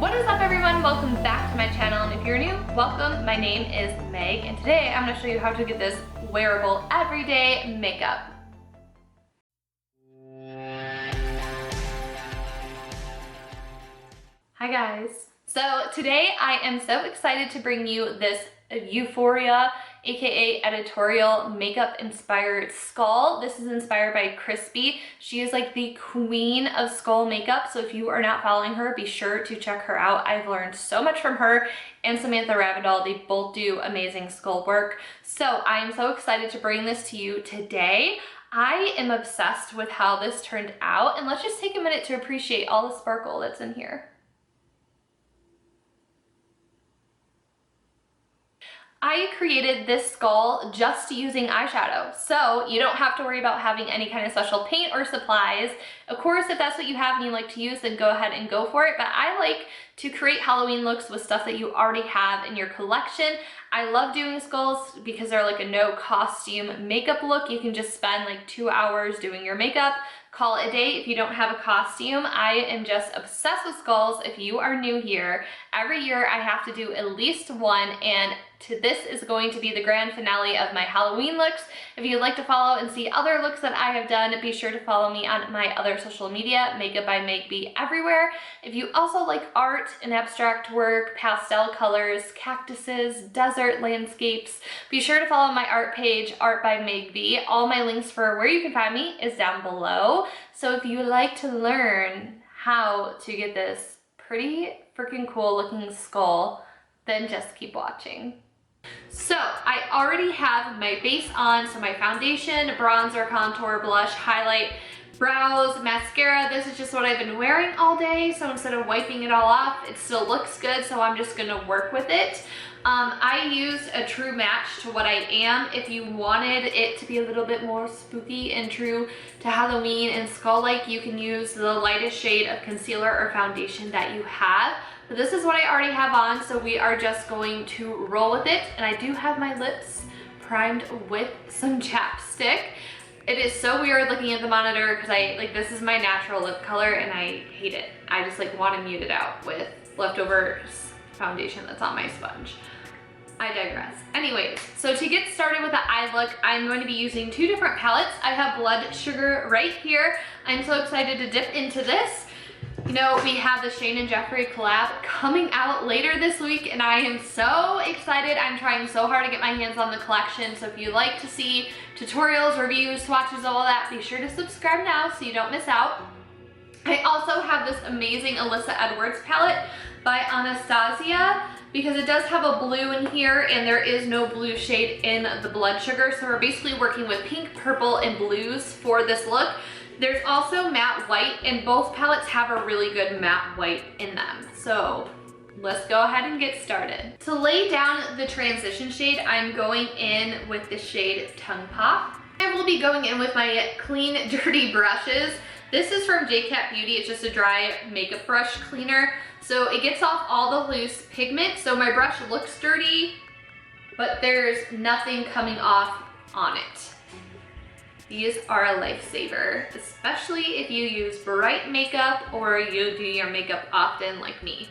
What is up, everyone? Welcome back to my channel, and if you're new, welcome. My name is Meg, and today I'm going to show you how to get this wearable everyday makeup. Hi guys. So today I am so excited to bring you this Euphoria, aka editorial makeup inspired skull. This is inspired by Crispy. She is like the queen of skull makeup, so if you are not following her, be sure to check her out. I've learned so much from her and Samantha Ravidal. They both do amazing skull work. So I am so excited to bring this to you today. I am obsessed with how this turned out, and let's just take a minute to appreciate all the sparkle that's in here. I created this skull just using eyeshadow, so you don't have to worry about having any kind of special paint or supplies. Of course, if that's what you have and you like to use, then go ahead and go for it, but I like to create Halloween looks with stuff that you already have in your collection. I love doing skulls because they're like a no costume makeup look. You can just spend like 2 hours doing your makeup, call it a day if you don't have a costume. I am just obsessed with skulls. If you are new here, every year I have to do at least one, and this is going to be the grand finale of my Halloween looks. If you'd like to follow and see other looks that I have done, be sure to follow me on my other social media, MakeupByMegB everywhere. If you also like art and abstract work, pastel colors, cactuses, desert landscapes, be sure to follow my art page, Art by MakeupBy. All my links for where you can find me is down below. So if you would like to learn how to get this pretty freaking cool looking skull, then just keep watching. So I already have my base on, so my foundation, bronzer, contour, blush, highlight, brows, mascara. This is just what I've been wearing all day, so instead of wiping it all off, it still looks good, so I'm just gonna work with it. I used a true match to what I am. If you wanted it to be a little bit more spooky and true to Halloween and skull-like, you can use the lightest shade of concealer or foundation that you have. But this is what I already have on, so we are just going to roll with it. And I do have my lips primed with some chapstick. It is so weird looking at the monitor because this is my natural lip color and I hate it. I just want to mute it out with leftover foundation that's on my sponge. I digress. Anyways, so to get started with the eye look, I'm going to be using two different palettes. I have Blood Sugar right here. I'm so excited to dip into this. You know, we have the Shane and Jeffree collab coming out later this week, and I am so excited. I'm trying so hard to get my hands on the collection, so if you like to see tutorials, reviews, swatches, all that, be sure to subscribe now so you don't miss out. I also have this amazing Alyssa Edwards palette by Anastasia, because it does have a blue in here and there is no blue shade in the Blood Sugar, so we're basically working with pink, purple, and blues for this look. There's also matte white, and both palettes have a really good matte white in them. So let's go ahead and get started. To lay down the transition shade, I'm going in with the shade Tongue Pop. I will be going in with my clean, dirty brushes. This is from JCat Beauty. It's just a dry makeup brush cleaner. So it gets off all the loose pigment. So my brush looks dirty, but there's nothing coming off on it. These are a lifesaver, especially if you use bright makeup or you do your makeup often like me.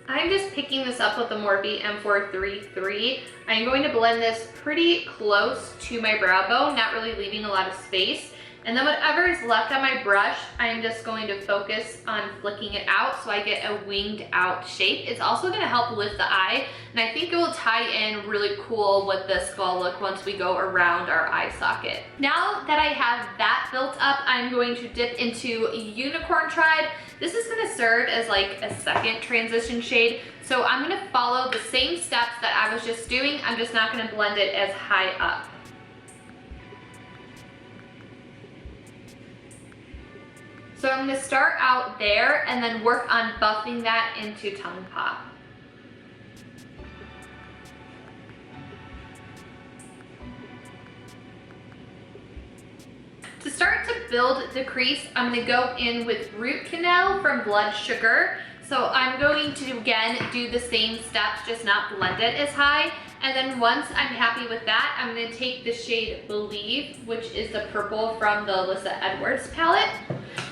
I'm just picking this up with the Morphe M433. I'm going to blend this pretty close to my brow bone, not really leaving a lot of space. And then whatever is left on my brush, I'm just going to focus on flicking it out so I get a winged out shape. It's also gonna help lift the eye, and I think it will tie in really cool with the skull look once we go around our eye socket. Now that I have that built up, I'm going to dip into Unicorn Tribe. This is gonna serve as like a second transition shade. So I'm gonna follow the same steps that I was just doing. I'm just not gonna blend it as high up. So I'm gonna start out there and then work on buffing that into Tongue Pop. To start to build the crease, I'm gonna go in with Root Canal from Blood Sugar. So I'm going to, again, do the same steps, just not blend it as high. And then once I'm happy with that, I'm gonna take the shade Believe, which is the purple from the Alyssa Edwards palette.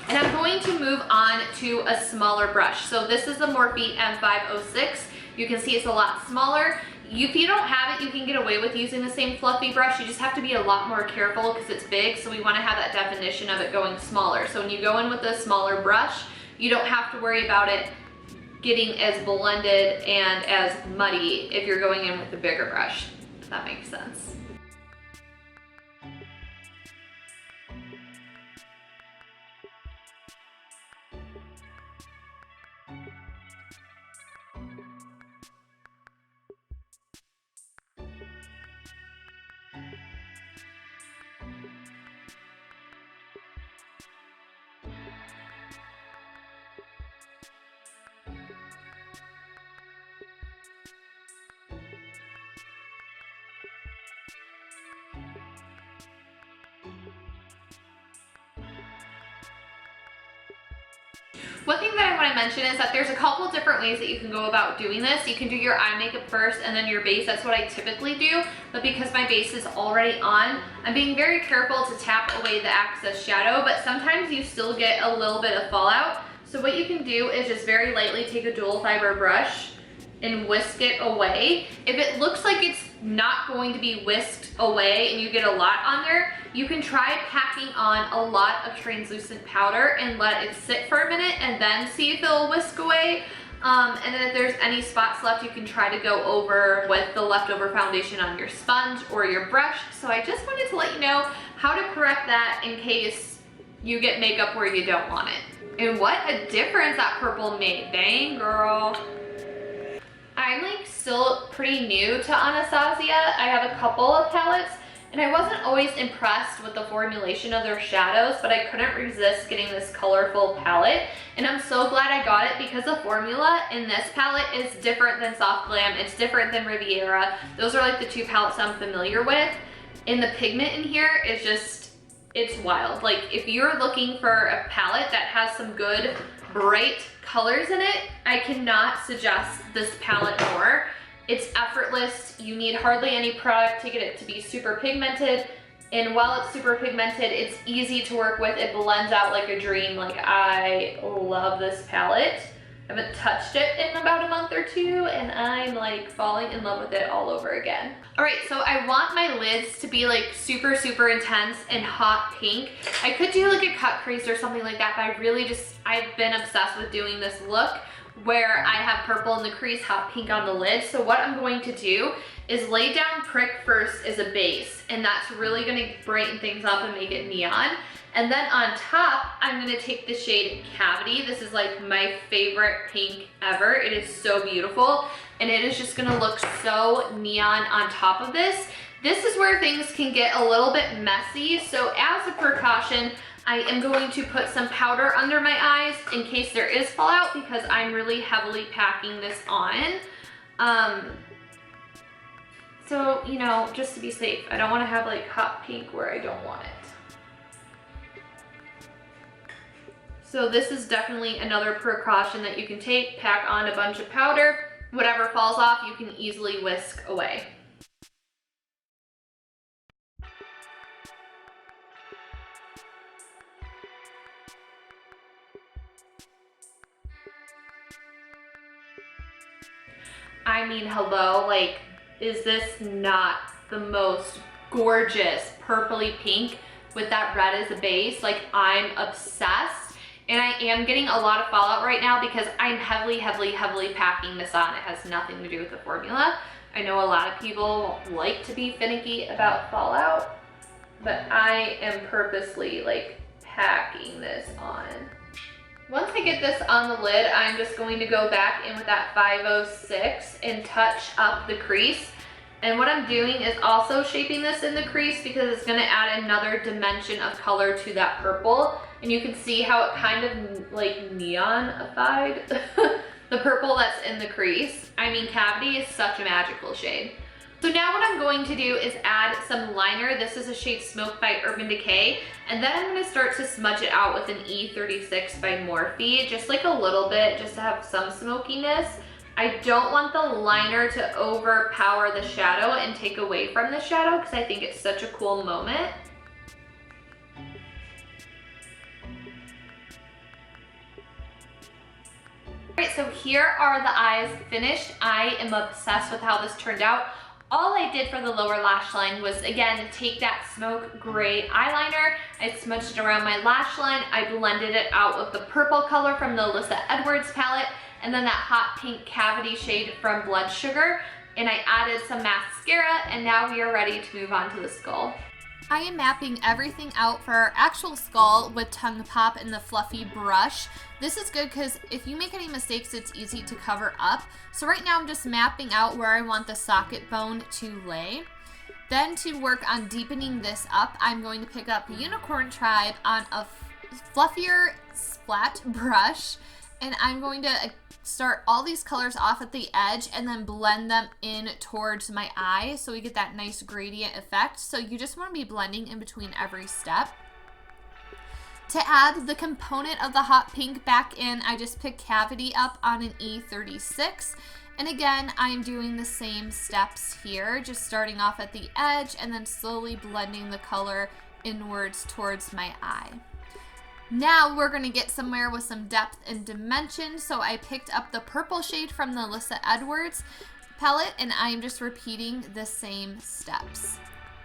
And I'm going to move on to a smaller brush. So this is the Morphe M506. You can see it's a lot smaller. If you don't have it, you can get away with using the same fluffy brush. You just have to be a lot more careful because it's big, so we want to have that definition of it going smaller. So when you go in with a smaller brush, you don't have to worry about it getting as blended and as muddy if you're going in with a bigger brush, if that makes sense. One thing that I want to mention is that there's a couple different ways that you can go about doing this. You can do your eye makeup first and then your base. That's what I typically do, but because my base is already on, I'm being very careful to tap away the excess shadow, but sometimes you still get a little bit of fallout. So what you can do is just very lightly take a dual fiber brush and whisk it away. If it looks like it's not going to be whisked away and you get a lot on there, you can try packing on a lot of translucent powder and let it sit for a minute and then see if it'll whisk away. And then if there's any spots left, you can try to go over with the leftover foundation on your sponge or your brush. So I just wanted to let you know how to correct that in case you get makeup where you don't want it. And what a difference that purple made, dang girl. I'm like still pretty new to Anastasia. I have a couple of palettes and I wasn't always impressed with the formulation of their shadows, but I couldn't resist getting this colorful palette. And I'm so glad I got it because the formula in this palette is different than Soft Glam. It's different than Riviera. Those are like the two palettes I'm familiar with. And the pigment in here is just, it's wild. Like if you're looking for a palette that has some good bright colors in it, I cannot suggest this palette more. It's effortless. You need hardly any product to get it to be super pigmented. And while it's super pigmented, it's easy to work with. It blends out like a dream. Like I love this palette. I haven't touched it in about a month or two and I'm like falling in love with it all over again. All right, so I want my lids to be like super, super intense and hot pink. I could do like a cut crease or something like that, but I've been obsessed with doing this look where I have purple in the crease, hot pink on the lid. So what I'm going to do is lay down Prick first as a base, and that's really gonna brighten things up and make it neon. And then on top, I'm gonna take the shade Cavity. This is like my favorite pink ever. It is so beautiful, and it is just gonna look so neon on top of this. This is where things can get a little bit messy, so as a precaution, I am going to put some powder under my eyes in case there is fallout because I'm really heavily packing this on. So, you know, just to be safe, I don't want to have like hot pink where I don't want it. So this is definitely another precaution that you can take. Pack on a bunch of powder. Whatever falls off, you can easily whisk away. I mean, hello, like, is this not the most gorgeous purpley pink with that red as a base? Like, I'm obsessed, and I am getting a lot of fallout right now because I'm heavily packing this on. It has nothing to do with the formula. I know a lot of people like to be finicky about fallout, but I am purposely like packing this on. Once I get this on the lid, I'm just going to go back in with that 506 and touch up the crease. And what I'm doing is also shaping this in the crease because it's gonna add another dimension of color to that purple. And you can see how it kind of like neonified the purple that's in the crease. I mean, Cavity is such a magical shade. So now what I'm going to do is add some liner. This is a shade Smoke by Urban Decay. And then I'm gonna start to smudge it out with an E36 by Morphe, just like a little bit, just to have some smokiness. I don't want the liner to overpower the shadow and take away from the shadow because I think it's such a cool moment. Alright, so here are the eyes finished. I am obsessed with how this turned out. All I did for the lower lash line was, again, take that smoke gray eyeliner. I smudged it around my lash line. I blended it out with the purple color from the Alyssa Edwards palette, and then that hot pink cavity shade from Blood Sugar. And I added some mascara, and now we are ready to move on to the skull. I am mapping everything out for our actual skull with Tongue Pop and the fluffy brush. This is good because if you make any mistakes, it's easy to cover up. So right now I'm just mapping out where I want the socket bone to lay. Then to work on deepening this up, I'm going to pick up Unicorn Tribe on a fluffier splat brush, and I'm going to start all these colors off at the edge and then blend them in towards my eye so we get that nice gradient effect. So you just want to be blending in between every step. To add the component of the hot pink back in, I just picked Cavity up on an E36. And again, I'm doing the same steps here, just starting off at the edge and then slowly blending the color inwards towards my eye. Now we're going to get somewhere with some depth and dimension, so I picked up the purple shade from the Alyssa Edwards palette, and I'm just repeating the same steps.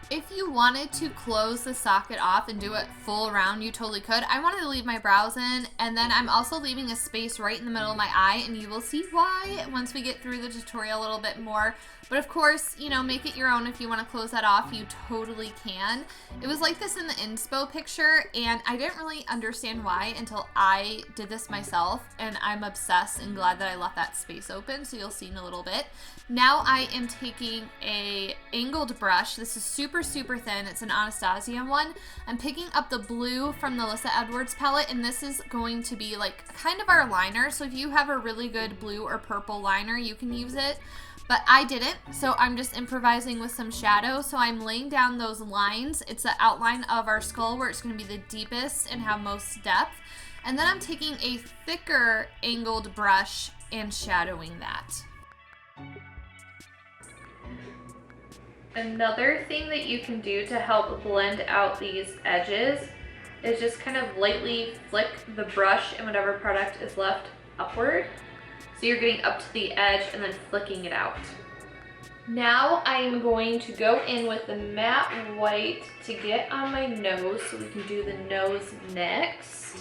If you wanted to close the socket off and do it full around, you totally could. I wanted to leave my brows in, and then I'm also leaving a space right in the middle of my eye, and you will see why once we get through the tutorial a little bit more. But of course, you know, make it your own. If you want to close that off, you totally can. It was like this in the inspo picture, and I didn't really understand why until I did this myself, and I'm obsessed and glad that I left that space open, so you'll see in a little bit. Now I am taking a angled brush. This is super thin. It's an Anastasia one. I'm picking up the blue from the Alyssa Edwards palette, and this is going to be like kind of our liner. So if you have a really good blue or purple liner, you can use it. But I didn't, so I'm just improvising with some shadow. So I'm laying down those lines. It's the outline of our skull where it's going to be the deepest and have most depth. And then I'm taking a thicker angled brush and shadowing that. Another thing that you can do to help blend out these edges is just kind of lightly flick the brush and whatever product is left upward. So you're getting up to the edge and then flicking it out. Now I am going to go in with the matte white to get on my nose so we can do the nose next.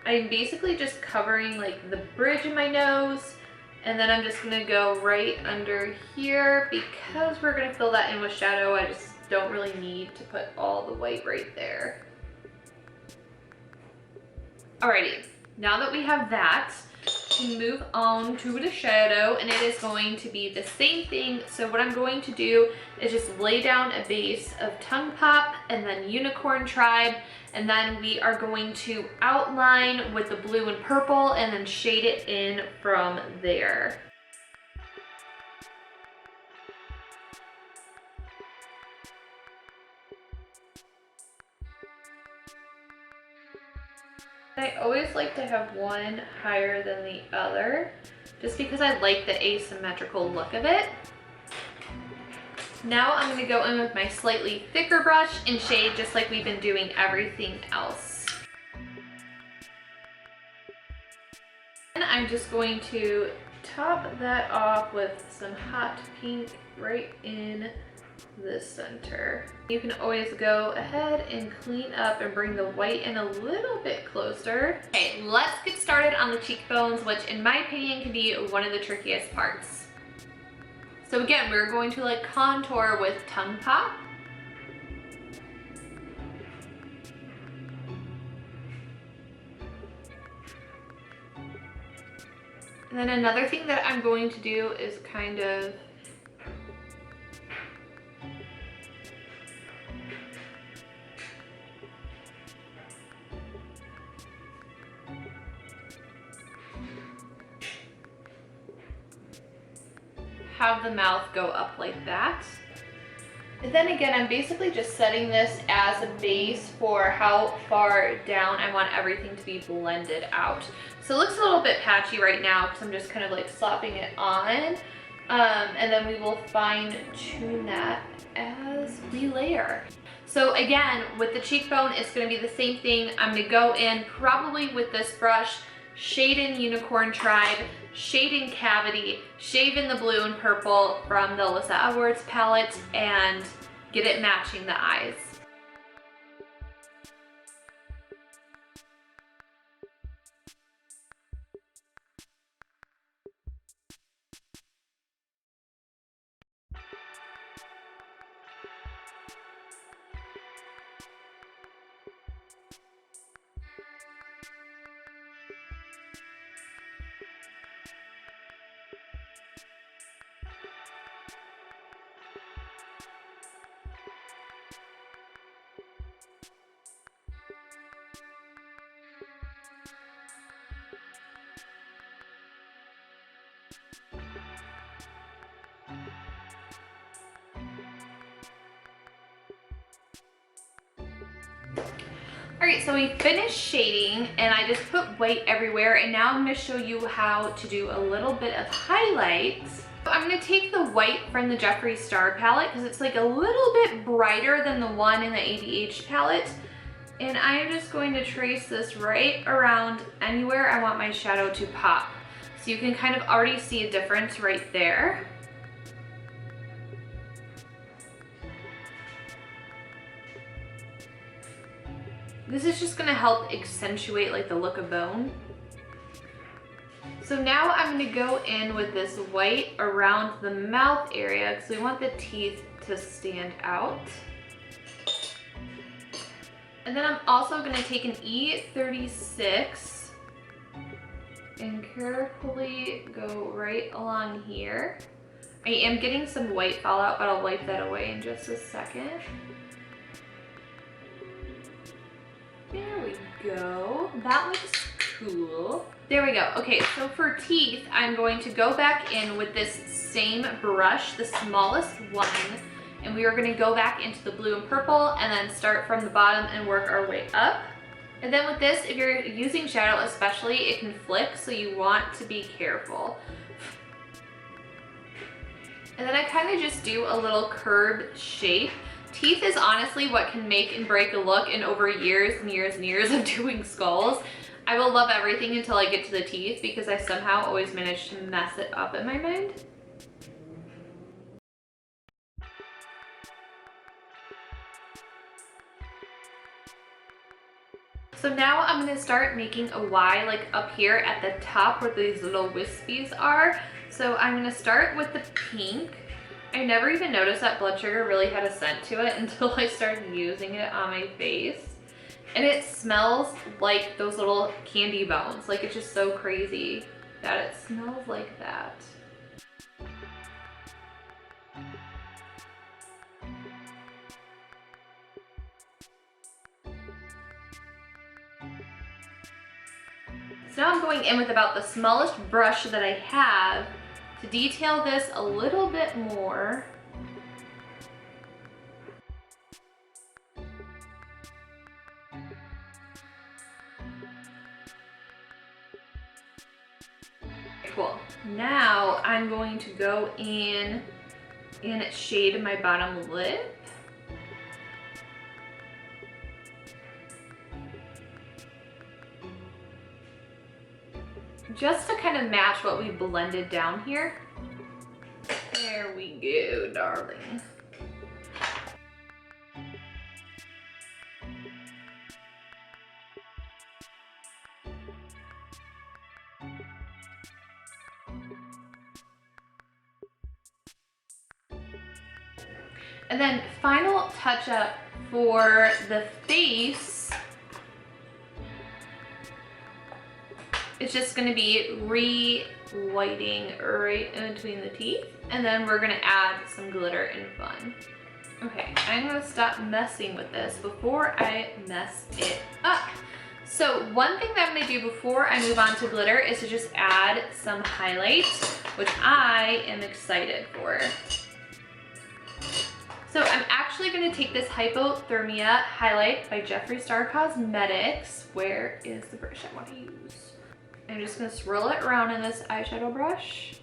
I'm basically just covering like the bridge of my nose, and then I'm just gonna go right under here because we're gonna fill that in with shadow. I just don't really need to put all the white right there. Alrighty, now that we have that, we move on to the shadow, and it is going to be the same thing. So what I'm going to do is just lay down a base of Tongue Pop and then Unicorn Tribe, and then we are going to outline with the blue and purple and then shade it in from there. I always like to have one higher than the other, just because I like the asymmetrical look of it. Now I'm going to go in with my slightly thicker brush and shade just like we've been doing everything else. And I'm just going to top that off with some hot pink right in the center. You can always go ahead and clean up and bring the white in a little bit closer. Okay, let's get started on the cheekbones, which in my opinion can be one of the trickiest parts. So again, we're going to like contour with Tongue Pop. And then another thing that I'm going to do is kind of have the mouth go up like that. And then again, I'm basically just setting this as a base for how far down I want everything to be blended out. So it looks a little bit patchy right now because I'm just kind of like slapping it on. And then we will fine tune that as we layer. So again, with the cheekbone, it's gonna be the same thing. I'm gonna go in probably with this brush, shade in Unicorn Tribe, shade in Cavity, shade in the blue and purple from the Alyssa Edwards palette, and get it matching the eyes. Alright, so we finished shading and I just put white everywhere, and now I'm going to show you how to do a little bit of highlights. So I'm going to take the white from the Jeffree Star palette because it's like a little bit brighter than the one in the ABH palette. And I'm just going to trace this right around anywhere I want my shadow to pop. So you can kind of already see a difference right there. This is just gonna help accentuate like the look of bone. So now I'm gonna go in with this white around the mouth area because we want the teeth to stand out. And then I'm also gonna take an E36 and carefully go right along here. I am getting some white fallout, but I'll wipe that away in just a second. There we go. That looks cool. There we go. Okay, so for teeth, I'm going to go back in with this same brush, the smallest one, and we are going to go back into the blue and purple and then start from the bottom and work our way up. And then with this, if you're using shadow especially, it can flick, so you want to be careful. And then I kind of just do a little curved shape. Teeth is honestly what can make and break a look, and over years and years and years of doing skulls, I will love everything until I get to the teeth because I somehow always manage to mess it up in my mind. So now I'm going to start making a Y like up here at the top where these little wispies are. So I'm going to start with the pink. I never even noticed that blood sugar really had a scent to it until I started using it on my face. And it smells like those little candy bones. Like, it's just so crazy that it smells like that. So now I'm going in with about the smallest brush that I have to detail this a little bit more. Cool. Now I'm going to go in and shade my bottom lip. Just to kind of match what we blended down here. There we go, darling. And then final touch up for the face. It's just gonna be re-whiting right in between the teeth. And then we're gonna add some glitter and fun. Okay, I'm gonna stop messing with this before I mess it up. So one thing that I'm gonna do before I move on to glitter is to just add some highlights, which I am excited for. So I'm actually gonna take this Hypothermia highlight by Jeffree Star Cosmetics. Where is the brush I wanna use? I'm just gonna swirl it around in this eyeshadow brush.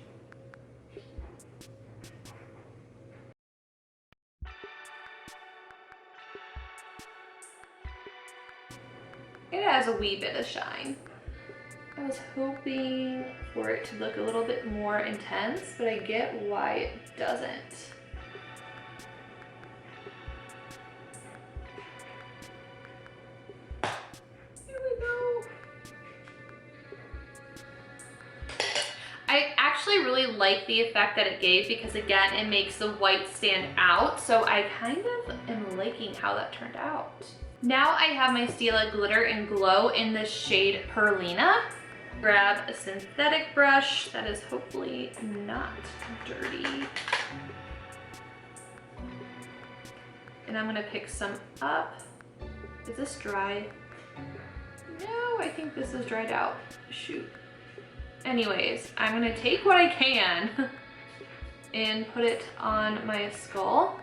has a wee bit of shine. I was hoping for it to look a little bit more intense, but I get why it doesn't. Here we go. I actually really like the effect that it gave because again, it makes the white stand out. So I kind of am liking how that turned out. Now I have my Stila Glitter and Glow in the shade Perlina. Grab a synthetic brush that is hopefully not dirty. And I'm gonna pick some up. Is this dry? No, I think this is dried out. Shoot. Anyways, I'm gonna take what I can and put it on my skull.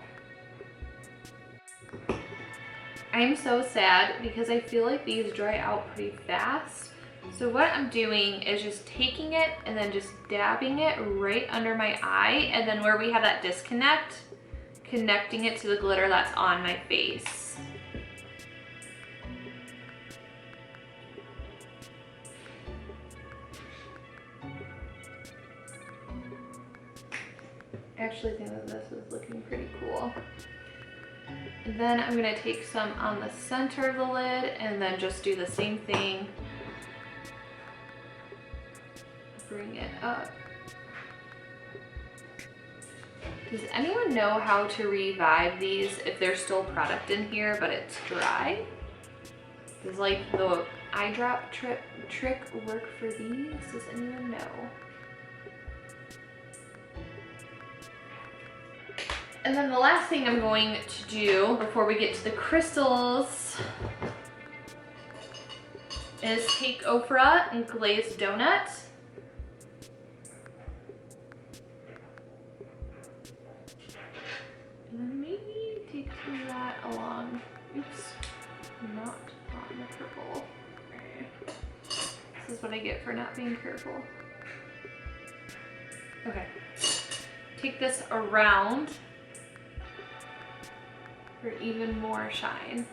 I'm so sad because I feel like these dry out pretty fast. So what I'm doing is just taking it and then just dabbing it right under my eye, and then where we have that disconnect, connecting it to the glitter that's on my face. I actually think that this is looking pretty cool. And then I'm gonna take some on the center of the lid and then just do the same thing. Bring it up. Does anyone know how to revive these if there's still product in here but it's dry? Does like the eye drop trick work for these? Does anyone know? And then the last thing I'm going to do before we get to the crystals is take Euphoria and glazed donut. And then maybe take some of that along. Oops, not on the purple. Okay. This is what I get for not being careful. Okay. Take this around for even more shine.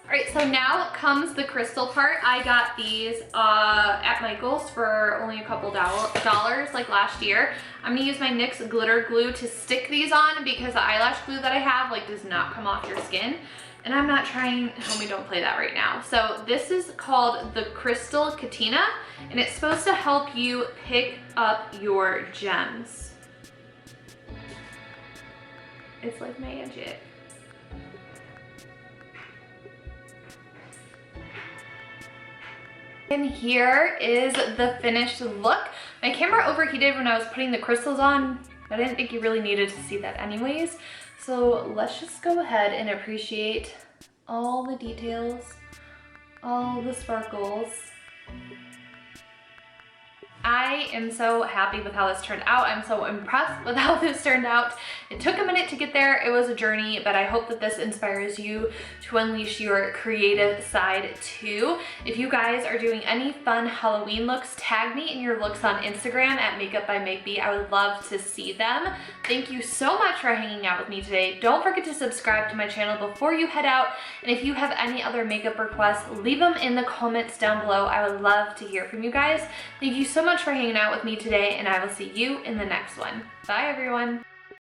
All right, so now comes the crystal part. I got these at Michael's for only a couple dollars like last year. I'm gonna use my NYX glitter glue to stick these on because the eyelash glue that I have like does not come off your skin. And I'm not trying, homie, don't play that right now. So this is called the Crystal Katina, and it's supposed to help you pick up your gems. It's like magic. And here is the finished look. My camera overheated when I was putting the crystals on. I didn't think you really needed to see that anyways. So let's just go ahead and appreciate all the details, all the sparkles. I am so happy with how this turned out. I'm so impressed with how this turned out. It took a minute to get there. It was a journey, but I hope that this inspires you to unleash your creative side too. If you guys are doing any fun Halloween looks, tag me in your looks on Instagram at MakeupByMegB. I would love to see them. Thank you so much for hanging out with me today. Don't forget to subscribe to my channel before you head out. And if you have any other makeup requests, leave them in the comments down below. I would love to hear from you guys. Thank you so much for hanging out with me today, and I will see you in the next one. Bye everyone.